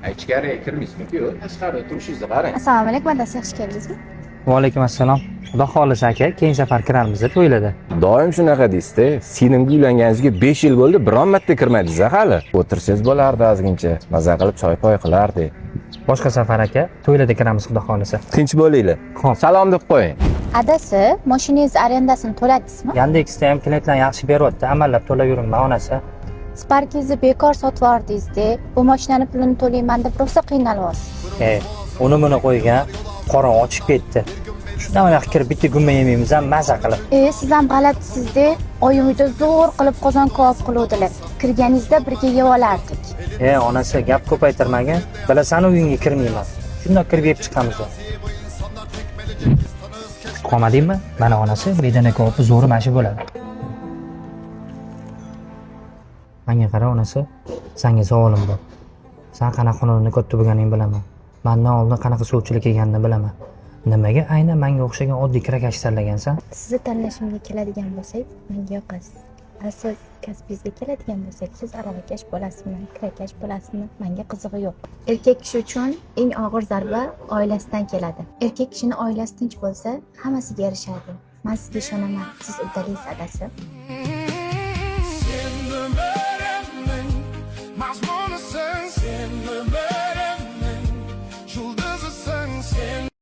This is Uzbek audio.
Ichkariga kirmaysizmi? Yo'q, tashqarida turishingizni qarang. Assalomu alaykum, adasi, yaxshi keldingizmi? Va alaykum assalom. Xudo xohlasa aka, keyingi safar kiramiz to'ylarda. Doim shunaqa deysiz-da. Sinimga uylanganingizga 5 yil bo'ldi, biron marta kirmadingiz hali. O'tirsangiz bo'lardi ozgincha, maza qilib choy-poy qilardi. Boshqa safar aka, to'ylarda kiramiz xudo xohlasa. Tinch bo'linglar. Xo'p. Salom deb qo'ying. Adasi, mashinangiz arendasini to'ladingizmi? Yandexda ham klientlar yaxshi beryapti, amallab to'lab yuribman onasi. Sparkingizni bekor sotib yubordingiz-da. Bu mashinani pulini to'layman deb rosa qiynalyapsiz. Uni buni qo'ygan, qorin ochib ketdi. Shundan unaqa kirib bitta gumma yemaymiz ham maza qilib. Siz ham g'alatisizda. Oyim uyda zo'r qilib qozon kabob qiluvdilar. Kirganingizda birga yeb olardik. Onasi gap ko'paytirmagin. Bilasan, uyingga kirmayman. Shundoq kirib yeb chiqamiz. Qomadingmi? Mana onasi bedana kabobi zo'ri mana shu bo'ladi. Menga qara onasi, senga savolim bor. Sen qanaqa xonadonda katta bo'lganingni bilaman. Mendan oldin qanaqa suvchilik ekanini bilaman. Nimaga aynan menga o'xshagan oddiy kirakash tanlagansan? Sizni tanlashimga keladigan bo'lsak, menga yoqasiz. Siz kasbingizga keladigan bo'lsak, siz aravakash bo'lasizmi, kirakash bo'lasizmi, menga qizig'i yo'q. Erkak kishi uchun eng og'ir zarba oilasidan keladi. Erkak kishining oilasi tinch bo'lsa, hammasiga erishadi. Men sizga ishonaman. Siz uddalasiz, adasi.